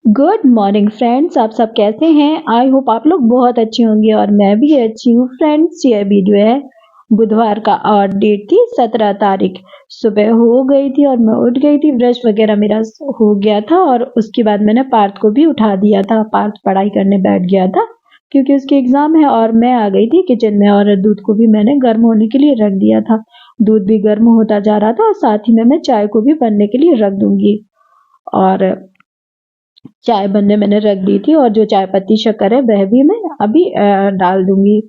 Good morning friends, आप सब कैसे हैं? आई होप आप लोग बहुत अच्छे होंगे और मैं भी अच्छी हूँ। फ्रेंड्स, ये वीडियो है बुधवार का और डेट थी 17 तारीख। सुबह हो गई थी और मैं उठ गई थी, ब्रश वगैरह मेरा हो गया था और उसके बाद मैंने पार्थ को भी उठा दिया था। पार्थ पढ़ाई करने बैठ गया था क्योंकि उसके एग्जाम है और मैं आ गई थी किचन में और दूध को भी मैंने गर्म होने के लिए रख दिया था। दूध भी गर्म होता जा रहा था और साथ ही में मैं चाय को भी बनने के लिए रख दूंगी। और चाय बनने मैंने रख दी थी और जो चाय पत्ती शक्कर है वह भी मैं अभी डाल दूंगी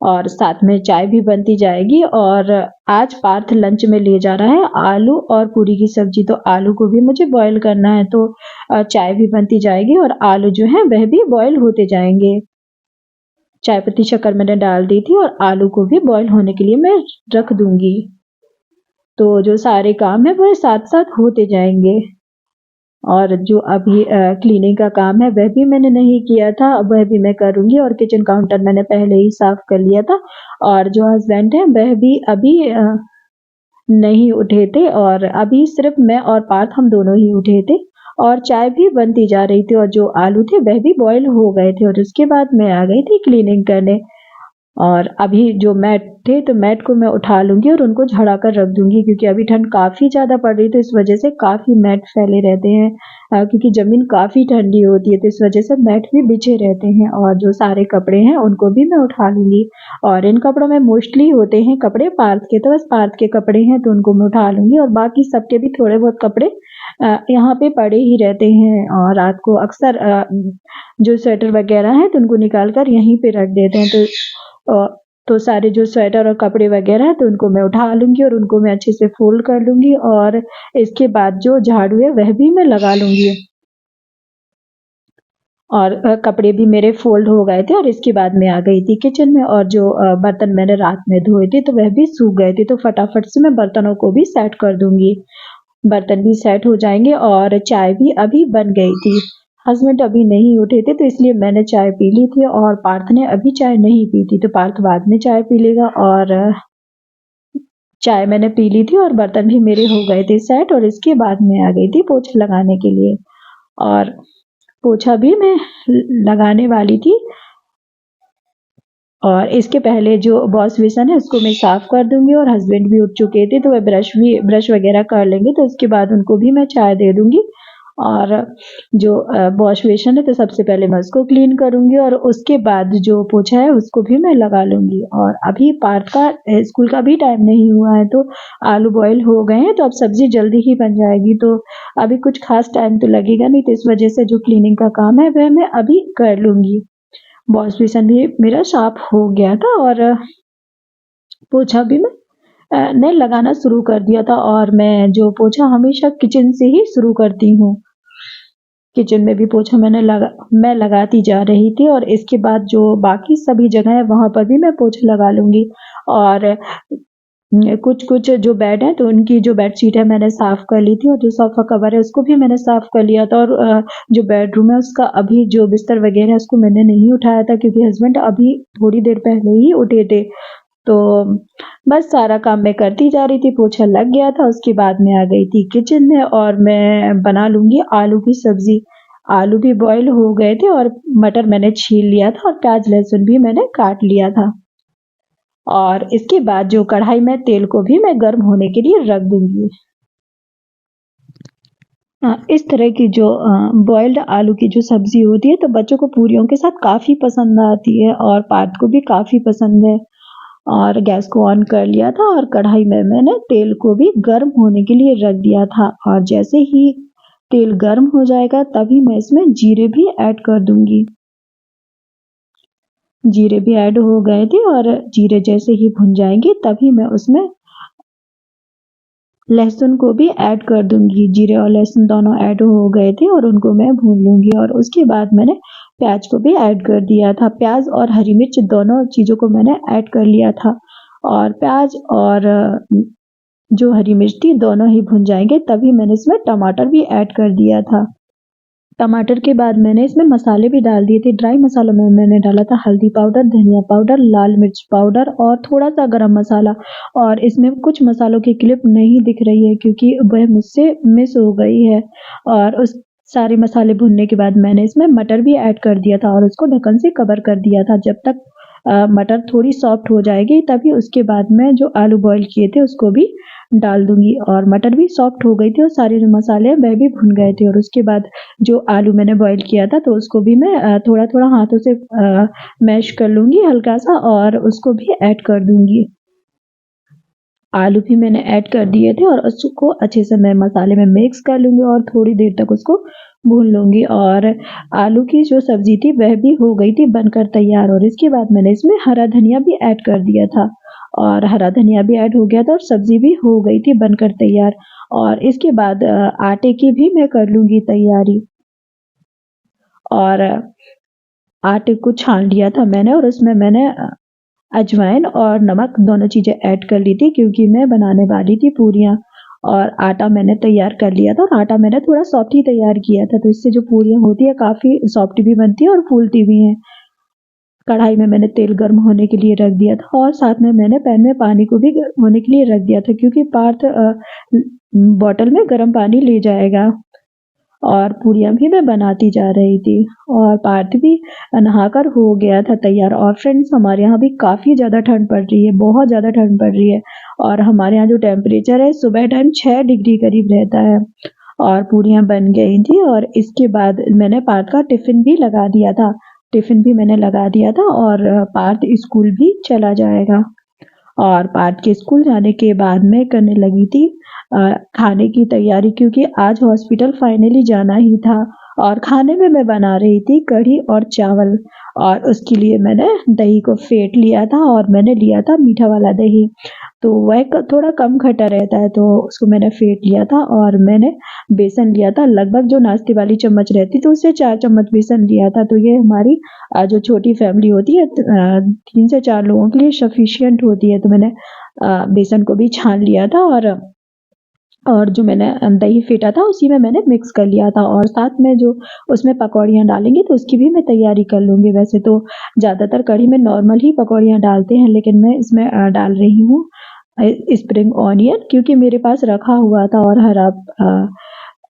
और साथ में चाय भी बनती जाएगी। और आज पार्थ लंच में ले जा रहा है आलू और पूरी की सब्जी, तो आलू को भी मुझे बॉईल करना है, तो चाय भी बनती जाएगी और आलू जो है वह भी बॉईल होते जाएंगे। चाय पत्ती शक्कर मैंने डाल दी थी और आलू को भी बॉईल होने के लिए मैं रख दूंगी। तो जो सारे काम है वह साथ साथ होते जाएंगे। और जो अभी क्लीनिंग का काम है वह भी मैंने नहीं किया था, वह भी मैं करूंगी। और किचन काउंटर मैंने पहले ही साफ कर लिया था। और जो हस्बैंड है वह भी अभी नहीं उठे थे और अभी सिर्फ मैं और पार्थ हम दोनों ही उठे थे और चाय भी बनती जा रही थी और जो आलू थे वह भी बॉईल हो गए थे और उसके बाद मैं आ गई थी क्लीनिंग करने। और अभी जो मैट थे तो मैट को मैं उठा लूंगी और उनको झड़ा कर रख दूंगी क्योंकि अभी ठंड काफी ज्यादा पड़ रही है, तो इस वजह से काफी मैट फैले रहते हैं क्योंकि जमीन काफी ठंडी होती है, तो इस वजह से मैट भी बिछे रहते हैं। और जो सारे कपड़े हैं उनको भी मैं उठा लूंगी और इन कपड़ों में मोस्टली होते हैं कपड़े पार्थ के, तो बस पार्थ के कपड़े हैं तो उनको मैं उठा लूंगी और बाकी सबके भी थोड़े बहुत कपड़े यहाँ पे पड़े ही रहते हैं। और रात को अक्सर जो स्वेटर वगैरह है तो उनको निकाल कर यहीं पे रख देते हैं, तो सारे जो स्वेटर और कपड़े वगैरह है तो उनको मैं उठा लूंगी और उनको मैं अच्छे से फोल्ड कर लूंगी और इसके बाद जो झाड़ू है वह भी मैं लगा लूंगी। और कपड़े भी मेरे फोल्ड हो गए थे और इसके बाद मैं आ गई थी किचन में और जो बर्तन मैंने रात में धोए थे तो वह भी सूख गए थे, तो फटाफट से मैं बर्तनों को भी सेट कर दूंगी। बर्तन भी सेट हो जाएंगे और चाय भी अभी बन गई थी। हस्बैंड अभी नहीं उठे थे तो इसलिए मैंने चाय पी ली थी और पार्थ ने अभी चाय नहीं पी थी, तो पार्थ बाद में चाय पी लेगा। और चाय मैंने पी ली थी और बर्तन भी मेरे हो गए थे सेट और इसके बाद मैं आ गई थी पोछा लगाने के लिए और पोछा भी मैं लगाने वाली थी। और इसके पहले जो वॉश बेसिन है उसको मैं साफ कर दूंगी और हस्बैंड भी उठ चुके थे तो वह ब्रश वगैरह कर लेंगे, तो उसके बाद उनको भी मैं चाय दे दूंगी। और जो वॉश बेसिन है तो सबसे पहले मैं उसको क्लीन करूंगी और उसके बाद जो पोछा है उसको भी मैं लगा लूंगी। और अभी पार्थ का स्कूल का भी टाइम नहीं हुआ है, तो आलू बॉईल हो गए हैं तो अब सब्जी जल्दी ही बन जाएगी, तो अभी कुछ खास टाइम तो लगेगा नहीं, तो इस वजह से जो क्लीनिंग का काम है वह मैं अभी कर लूंगी। वॉश बेसिन भी मेरा साफ हो गया था और पोछा भी मैं लगाना शुरू कर दिया था। और मैं जो पोछा हमेशा किचन से ही शुरू करती हूँ, किचन में भी पोछा मैं लगाती जा रही थी और इसके बाद जो बाकी सभी जगह है वहां पर भी मैं पोछा लगा लूंगी। और कुछ जो बेड है तो उनकी जो बेडशीट है मैंने साफ कर ली थी और जो सोफा कवर है उसको भी मैंने साफ कर लिया था। और जो बेडरूम है उसका अभी जो बिस्तर वगैरह है उसको मैंने नहीं उठाया था क्योंकि हस्बैंड अभी थोड़ी देर पहले ही उठे थे, तो बस सारा काम मैं करती जा रही थी। पोछा लग गया था, उसके बाद मैं आ गई थी किचन में और मैं बना लूंगी आलू की सब्जी। आलू भी बॉईल हो गए थे और मटर मैंने छील लिया था और प्याज लहसुन भी मैंने काट लिया था। और इसके बाद जो कढ़ाई में तेल को भी मैं गर्म होने के लिए रख दूंगी। इस तरह की जो बॉइल्ड आलू की जो सब्जी होती है तो बच्चों को पूरियों के साथ काफी पसंद आती है और पार्थ को भी काफी पसंद है। और गैस को ऑन कर लिया था और कढ़ाई में मैंने तेल को भी गर्म होने के लिए रख दिया था और जैसे ही तेल गर्म हो जाएगा तभी मैं इसमें जीरे भी ऐड कर दूंगी। जीरे भी ऐड हो गए थे और जीरे जैसे ही भुन जाएंगे तभी मैं उसमें लहसुन को भी ऐड कर दूंगी। जीरे और लहसुन दोनों ऐड हो गए थे और उनको मैं भून लूंगी और उसके बाद मैंने प्याज को भी ऐड कर दिया था। प्याज और हरी मिर्च दोनों चीज़ों को मैंने ऐड कर लिया था और प्याज और जो हरी मिर्च थी दोनों ही भुन जाएंगे तभी मैंने इसमें टमाटर भी ऐड कर दिया था। टमाटर के बाद मैंने इसमें मसाले भी डाल दिए थे। ड्राई मसालों में मैंने डाला था हल्दी पाउडर, धनिया पाउडर, लाल मिर्च पाउडर और थोड़ा सा गरम मसाला। और इसमें कुछ मसालों की क्लिप नहीं दिख रही है क्योंकि वह मुझसे मिस हो गई है। और उस सारे मसाले भुनने के बाद मैंने इसमें मटर भी ऐड कर दिया था और उसको ढक्कन से कवर कर दिया था जब तक मटर थोड़ी सॉफ्ट हो जाएगी, तभी उसके बाद मैं जो आलू बॉईल किए थे उसको भी डाल दूंगी। और मटर भी सॉफ्ट हो गई थी और सारे जो मसाले हैं वह भी भुन गए थे। और उसके बाद जो आलू मैंने बॉईल किया था तो उसको भी मैं थोड़ा थोड़ा हाथों से मैश कर लूंगी हल्का सा और उसको भी ऐड कर दूंगी। आलू भी मैंने ऐड कर दिए थे और उसको अच्छे से मैं मसाले में मिक्स कर लूँगी और थोड़ी देर तक उसको भून लूँगी। और आलू की जो सब्ज़ी थी वह भी हो गई थी बनकर तैयार। और इसके बाद मैंने इसमें हरा धनिया भी ऐड कर दिया था और हरा धनिया भी ऐड हो गया था और सब्ज़ी भी हो गई थी बनकर तैयार। और इसके बाद आटे की भी मैं कर लूँगी तैयारी। और आटे को छान लिया था मैंने और उसमें मैंने अजवाइन और नमक दोनों चीज़ें ऐड कर ली थी क्योंकि मैं बनाने वाली थी पूरियाँ। और आटा मैंने तैयार कर लिया था और आटा मैंने थोड़ा सॉफ्ट ही तैयार किया था, तो इससे जो पूरियाँ होती है काफ़ी सॉफ्ट भी बनती है और फूलती भी हैं। कढ़ाई में मैंने तेल गर्म होने के लिए रख दिया था और साथ में मैंने पैन में पानी को भी गर्म होने के लिए रख दिया था क्योंकि पार्थ बॉटल में गर्म पानी ले जाएगा। और पूरियाँ भी मैं बनाती जा रही थी और पार्थ भी नहाकर हो गया था तैयार। और फ्रेंड्स हमारे यहाँ भी काफ़ी ज़्यादा ठंड पड़ रही है, बहुत ज़्यादा ठंड पड़ रही है। और हमारे यहाँ जो टेम्परेचर है सुबह टाइम 6 डिग्री करीब रहता है। और पूरियाँ बन गई थी और इसके बाद मैंने पार्थ का टिफ़िन भी लगा दिया था। टिफ़िन भी मैंने लगा दिया था और पार्थ स्कूल भी चला जाएगा। और पार्थ के स्कूल जाने के बाद मैं करने लगी थी खाने की तैयारी क्योंकि आज हॉस्पिटल फाइनली जाना ही था। और खाने में मैं बना रही थी कढ़ी और चावल और उसके लिए मैंने दही को फेंट लिया था और मैंने लिया था मीठा वाला दही, तो वह थोड़ा कम खट्टा रहता है तो उसको मैंने फेंट लिया था। और मैंने बेसन लिया था लगभग जो नाश्ते वाली चम्मच रहती तो उससे 4 चम्मच बेसन लिया था। तो ये हमारी जो छोटी फैमिली होती है 3 से 4 लोगों के लिए सफिशिएंट होती है। तो मैंने बेसन को भी छान लिया था और जो मैंने दही फेंटा था उसी में मैंने मिक्स कर लिया था। और साथ में जो उसमें पकौड़ियाँ डालेंगे तो उसकी भी मैं तैयारी कर लूँगी। वैसे तो ज़्यादातर कढ़ी में नॉर्मल ही पकौड़ियाँ डालते हैं, लेकिन मैं इसमें डाल रही हूँ स्प्रिंग ऑनियन क्योंकि मेरे पास रखा हुआ था। और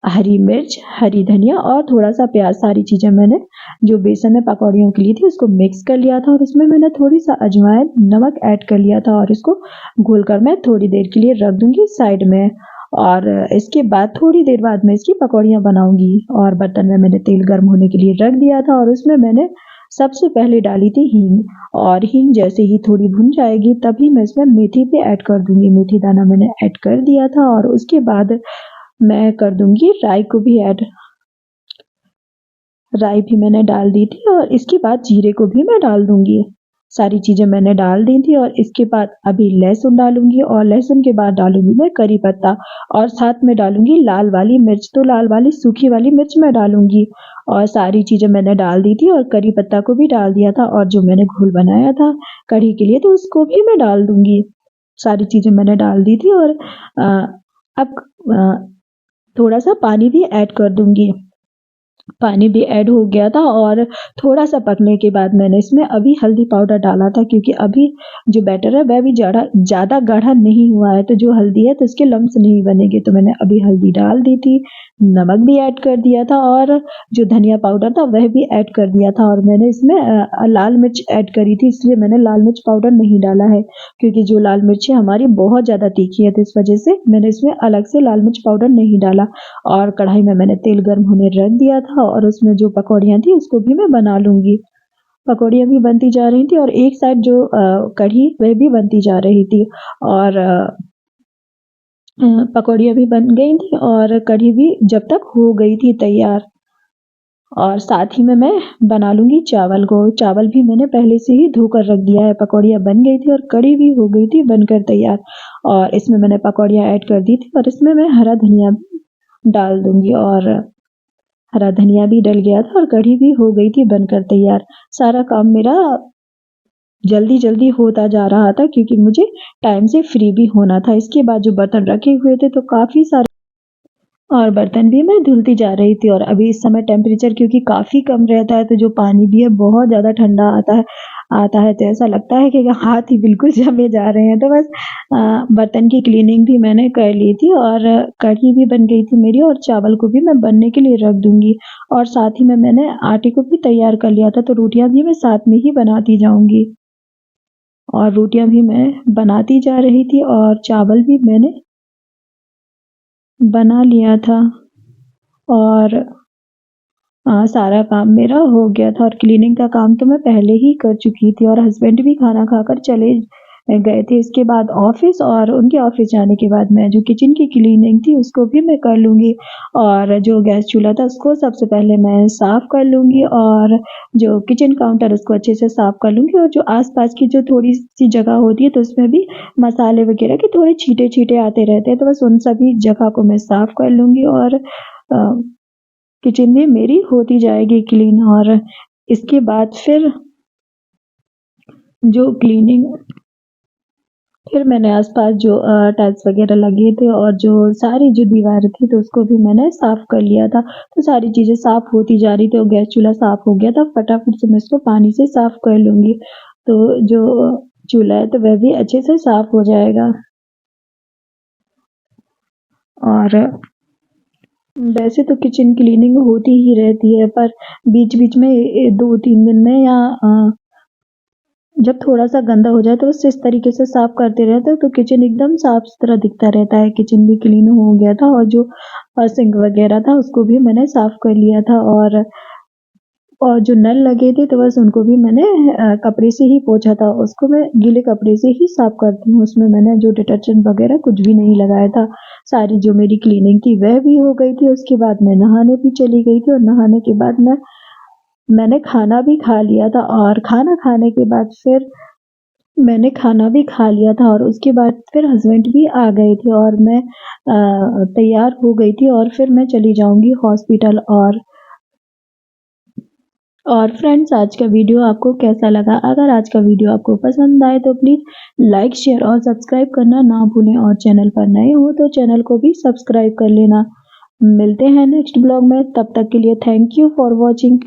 हरी मिर्च, हरी धनिया और थोड़ा-सा प्याज़, सारी चीज़ें मैंने जो बेसन में पकौड़ियों के लिए थी उसको मिक्स कर लिया था। और उसमें मैंने थोड़ी-सा अजवाइन, नमक ऐड कर लिया था और इसको घोलकर मैं थोड़ी देर के लिए रख दूँगी साइड में। और इसके बाद थोड़ी देर बाद मैं इसकी पकौड़ियाँ बनाऊँगी। और बर्तन में मैंने तेल गर्म होने के लिए रख दिया था और उसमें मैंने सबसे पहले डाली थी हींग। और हींग जैसे ही थोड़ी भुन जाएगी तभी मैं इसमें मेथी भी ऐड कर दूँगी। मेथी दाना मैंने ऐड कर दिया था और उसके बाद मैं कर दूँगी राई को भी ऐड। राई भी मैंने डाल दी थी और इसके बाद जीरे को भी मैं डाल दूँगी। सारी चीज़ें मैंने डाल दी थी और इसके बाद अभी लहसुन डालूँगी और लहसुन के बाद डालूँगी मैं करी पत्ता और साथ में डालूँगी लाल वाली मिर्च। तो लाल वाली सूखी वाली मिर्च मैं डालूँगी और सारी चीज़ें मैंने डाल दी थी और करी पत्ता को भी डाल दिया था और जो मैंने घोल बनाया था कढ़ी के लिए तो उसको भी मैं डाल दूँगी। सारी चीज़ें मैंने डाल दी थी और अब थोड़ा-सा पानी भी ऐड कर दूँगी। पानी भी ऐड हो गया था और थोड़ा-सा पकने के बाद मैंने इसमें अभी हल्दी पाउडर डाला था क्योंकि अभी जो बैटर है वह भी ज़्यादा गाढ़ा नहीं हुआ है, तो जो हल्दी है तो इसके लम्स नहीं बनेंगे। तो मैंने अभी हल्दी डाल दी थी, नमक भी ऐड कर दिया था और जो धनिया पाउडर था वह भी ऐड कर दिया था। और मैंने इसमें लाल मिर्च ऐड करी थी, इसलिए मैंने लाल मिर्च पाउडर नहीं डाला है क्योंकि जो लाल मिर्च है हमारी बहुत ज़्यादा तीखी है, तो इस वजह से मैंने इसमें अलग से लाल मिर्च पाउडर नहीं डाला। और कढ़ाई में मैंने तेल गर्म होने रख दिया था और उसमें जो पकौड़ियाँ थी उसको भी मैं बना लूँगी। पकौड़ियाँ भी बनती जा रही थी और एक साइड जो कढ़ी वह भी बनती जा रही थी और पकौड़ियाँ भी बन गई थी और कढ़ी भी जब तक हो गई थी तैयार। और साथ ही में मैं बना लूँगी चावल को। चावल भी मैंने पहले से ही धोकर रख दिया है। पकौड़ियाँ बन गई थी और कढ़ी भी हो गई थी बनकर तैयार और इसमें मैंने पकौड़ियाँ ऐड कर दी थी और इसमें मैं हरा धनिया भी डाल दूँगी और हरा धनिया भी डल गया था और कढ़ी भी हो गई थी बनकर तैयार। सारा काम मेरा जल्दी-जल्दी होता जा रहा था क्योंकि मुझे टाइम से फ्री भी होना था। इसके बाद जो बर्तन रखे हुए थे तो काफ़ी सारे और बर्तन भी मैं धुलती जा रही थी। और अभी इस समय टेम्परेचर क्योंकि काफ़ी कम रहता है तो जो पानी भी है बहुत ज़्यादा ठंडा आता है। आता है तो ऐसा लगता है कि हाथ ही बिल्कुल जमे जा रहे हैं। तो बस बर्तन की क्लीनिंग भी मैंने कर ली थी और कढ़ी भी बन गई थी मेरी और चावल को भी मैं बनने के लिए रख दूँगी और साथ ही में मैंने आटे को भी तैयार कर लिया था, तो रोटियाँ भी मैं साथ में ही बनाती जाऊँगी। और रोटियाँ भी मैं बनाती जा रही थी और चावल भी मैंने बना लिया था और सारा काम मेरा हो गया था और क्लीनिंग का काम तो मैं पहले ही कर चुकी थी और हस्बैंड भी खाना खाकर चले गए थे इसके बाद ऑफ़िस और उनके ऑफ़िस जाने के बाद मैं जो किचन की क्लीनिंग थी उसको भी मैं कर लूँगी और जो गैस चूल्हा था उसको सबसे पहले मैं साफ़ कर लूँगी और जो किचन काउंटर उसको अच्छे से साफ़ कर लूँगी और जो आस-पास की जो थोड़ी-सी जगह होती है तो उसमें भी मसाले वग़ैरह के थोड़े छींटे-छींटे आते रहते हैं, तो बस उन सभी जगह को मैं साफ़ कर लूँगी और किचन में मेरी होती जाएगी क्लीन और इसके बाद फिर जो क्लीनिंग फिर मैंने आस-पास जो टाइल्स वग़ैरह लगे थे और जो सारी जो दीवारें थी तो उसको भी मैंने साफ़ कर लिया था। तो सारी चीज़ें साफ़ होती जा रही थी और गैस चूल्हा साफ़ हो गया था, फटाफट से मैं इसको पानी से साफ़ कर लूँगी। तो जो चूल्हा है तो वह भी अच्छे से साफ़ हो जाएगा। और वैसे तो किचन क्लीनिंग होती ही रहती है पर बीच-बीच में 2-3 दिन में या जब थोड़ा-सा गंदा हो जाए तो उसे इस तरीके से साफ़ करते रहते हैं तो किचन एकदम साफ़-सुथरा दिखता रहता है। किचन भी क्लीन हो गया था और जो सिंक वग़ैरह था उसको भी मैंने साफ़ कर लिया था और जो नल लगे थे तो बस उनको भी मैंने कपड़े से ही पोंछा था। उसको मैं गीले कपड़े से ही साफ़ करती हूँ, उसमें मैंने जो डिटर्जेंट वग़ैरह कुछ भी नहीं लगाया था। सारी जो मेरी क्लीनिंग थी वह भी हो गई थी, उसके बाद मैं नहाने भी चली गई थी और नहाने के बाद मैंने खाना भी खा लिया था और खाना खाने के बाद फिर मैंने खाना भी खा लिया था और उसके बाद फिर हस्बैंड भी आ गए थे और मैं तैयार हो गई थी और फिर मैं चली जाऊँगी हॉस्पिटल और फ्रेंड्स आज का वीडियो आपको कैसा लगा? अगर आज का वीडियो आपको पसंद आए तो प्लीज़ लाइक, शेयर और सब्सक्राइब करना ना भूलें और चैनल पर नए हो तो चैनल को भी सब्सक्राइब कर लेना। मिलते हैं नेक्स्ट ब्लॉग में, तब तक के लिए थैंक यू फॉर वॉचिंग।